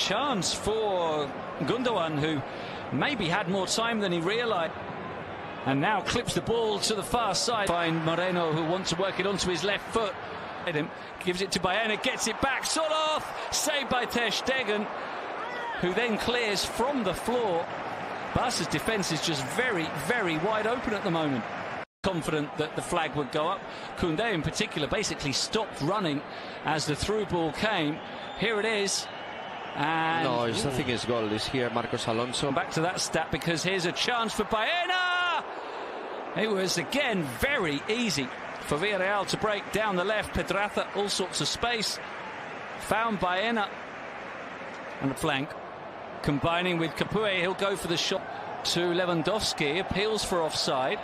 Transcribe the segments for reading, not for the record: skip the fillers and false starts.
chance for Gundogan, who maybe had more time than he realised. And now clips the ball to the far side. Find Moreno, who wants to work it onto his left foot. Gives it to Baena, gets it back. Soloth, saved by Ter Stegen, who then clears from the floor. Barca's defence is just very, very wide open at the moment. Confident that the flag would go up. Koundé in particular basically stopped running as the through ball came. Here it is. And no, I think his goal is here, Marcos Alonso. Back to that stat, because here's a chance for Baena. It was again very easy for Villarreal to break down the left. Pedraza, all sorts of space. Found Baena on the flank. Combining with Capoue, he'll go for the shot to Lewandowski. Appeals for offside.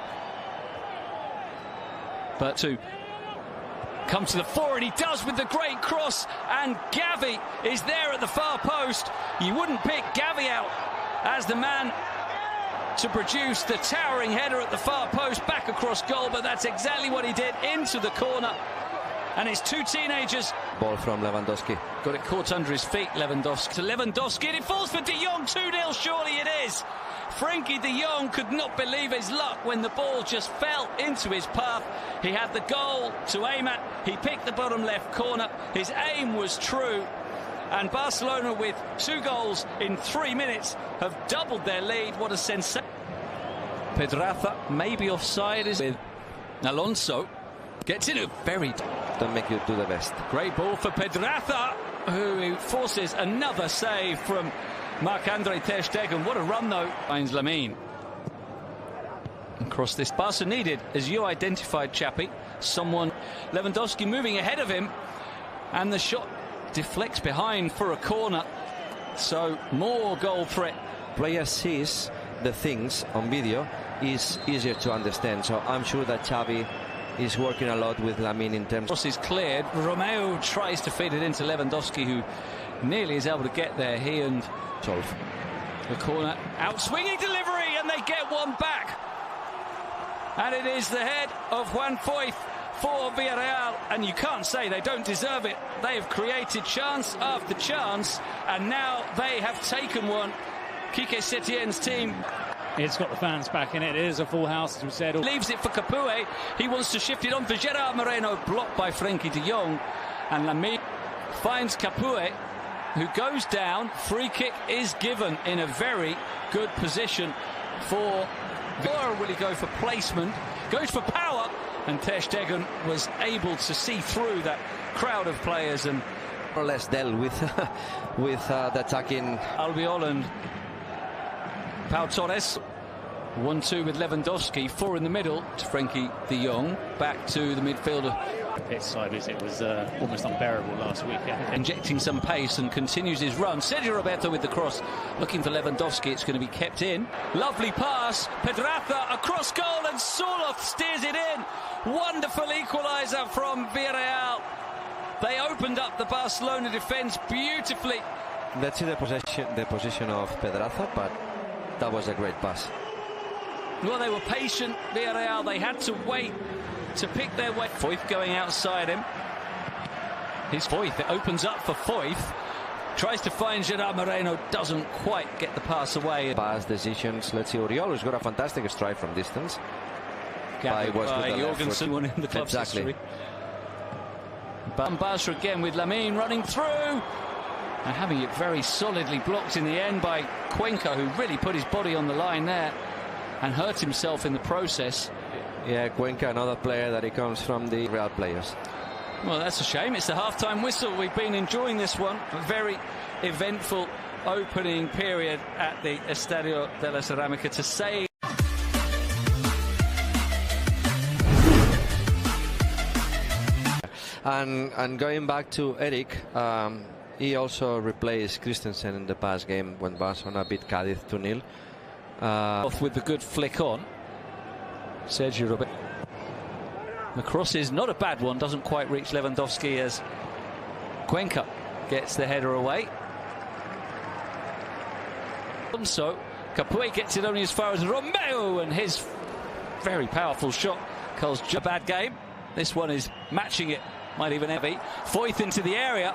But to come to the fore, and he does with the great cross. And Gavi is there at the far post. You wouldn't pick Gavi out as the man to produce the towering header at the far post back across goal, but that's exactly what he did, into the corner. And it's two teenagers. Ball from Lewandowski. Got it caught under his feet, Lewandowski. To Lewandowski, and it falls for De Jong. 2-0, surely it is. Frankie De Jong could not believe his luck when the ball just fell into his path. He had the goal to aim at. He picked the bottom left corner. His aim was true. And Barcelona, with 2 goals in 3 minutes, have doubled their lead. What a sensation. Pedraza maybe offside is with Alonso. Gets in a very... Don't make you do the best. Great ball for Pedraza, who forces another save from Marc-Andre Ter Stegen. What a run, though. Finds Lamine. Across this. Barca needed, as you identified, Chappie, someone. Lewandowski moving ahead of him. And the shot deflects behind for a corner. So more goal threat. Player sees the things on video is easier to understand. So I'm sure that Xavi is working a lot with Lamine in terms. Cross is cleared. Romeo tries to feed it into Lewandowski, who nearly is able to get there. He and Solf. The corner, out swinging delivery, and they get one back. And it is the head of Juan Foyth for Villarreal, and you can't say they don't deserve it. They have created chance after chance, and now they have taken one. Quique Setien's team. It's got the fans back in it. It is a full house, as we said. Leaves it for Capoue. He wants to shift it on for Gerard Moreno, blocked by Frankie de Jong. And Lamine finds Capoue, who goes down. Free kick is given in a very good position for... Or will he go for placement? Goes for power. And Ter Stegen was able to see through that crowd of players and more or less dealt with the attacking. Albiol and Pau Torres. 1-2 with Lewandowski. 4 in the middle to Frankie de Jong. Back to the midfielder. Pitch sideways, it was almost unbearable last weekend. Injecting some pace and continues his run. Sergio Roberto with the cross. Looking for Lewandowski. It's going to be kept in. Lovely pass. Pedraza across goal, and Soloth steers it in. Wonderful equaliser from Villarreal. They opened up the Barcelona defence beautifully. Let's see the position of Pedraza, but that was a great pass. Well, they were patient, Villarreal. They had to wait to pick their way. Foyth going outside him. Here's Foyth. It opens up for Foyth. Tries to find Gerard Moreno. Doesn't quite get the pass away. Pass decisions. Let's see. Oriol has got a fantastic strike from distance. By Jorgensen, one in the club's history. But Barca again with Lamine running through. And having it very solidly blocked in the end by Cuenca, who really put his body on the line there and hurt himself in the process. Yeah, Cuenca, another player that he comes from the Real players. Well, that's a shame. It's the half-time whistle. We've been enjoying this one. A very eventful opening period at the Estadio de la Cerámica to say. And going back to Eric, he also replaced Christensen in the past game when Barcelona beat Cádiz 2-0. Off with the good flick on. Sergio Roberto. The cross is not a bad one, doesn't quite reach Lewandowski as Cuenca gets the header away. So Capoue gets it only as far as Romeo, and his very powerful shot calls a bad game. This one is matching it, might even heavy. Foyth into the area.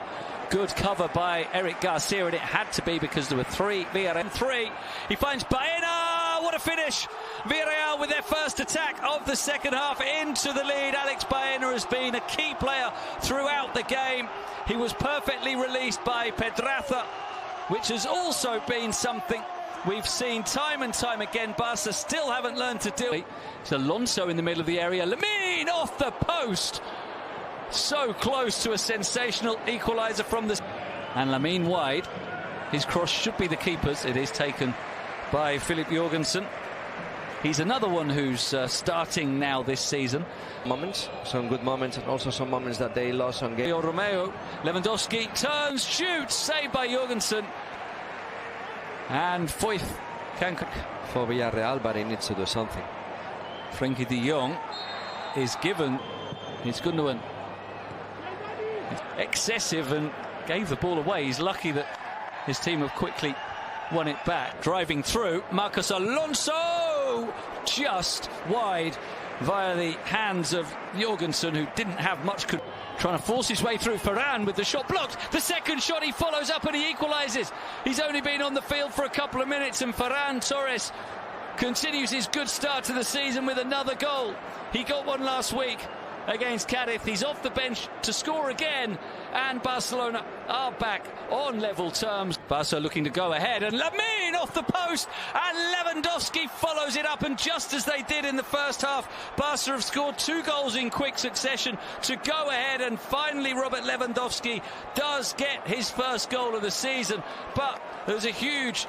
Good cover by Eric Garcia, and it had to be because there were three. Villarreal 3. He finds Baena. What a finish! Villarreal with their first attack of the second half into the lead. Alex Baena has been a key player throughout the game. He was perfectly released by Pedraza, which has also been something we've seen time and time again. Barca still haven't learned to do. It's Alonso in the middle of the area. Lamine off the post. So close to a sensational equaliser from the... And Lamine wide. His cross should be the keeper's. It is taken by Philip Jorgensen. He's another one who's starting now this season. Moments, some good moments, and also some moments that they lost on game. Romeo, Lewandowski turns, shoots, saved by Jorgensen. And Foyth can... For Villarreal, but he needs to do something. Frenkie de Jong is given. It's Gundogan. Excessive and gave the ball away. He's lucky that his team have quickly won it back. Driving through, Marcos Alonso just wide via the hands of Jorgensen, who didn't have much. Trying to force his way through. Ferran with the shot blocked. The second shot he follows up and he equalises. He's only been on the field for a couple of minutes, and Ferran Torres continues his good start to the season with another goal. He got one last week against Cadiz. He's off the bench to score again, and Barcelona are back on level terms. Barca looking to go ahead, and Lamine off the post, and Lewandowski follows it up, and just as they did in the first half, Barca have scored 2 goals in quick succession to go ahead, and finally Robert Lewandowski does get his first goal of the season. But there's a huge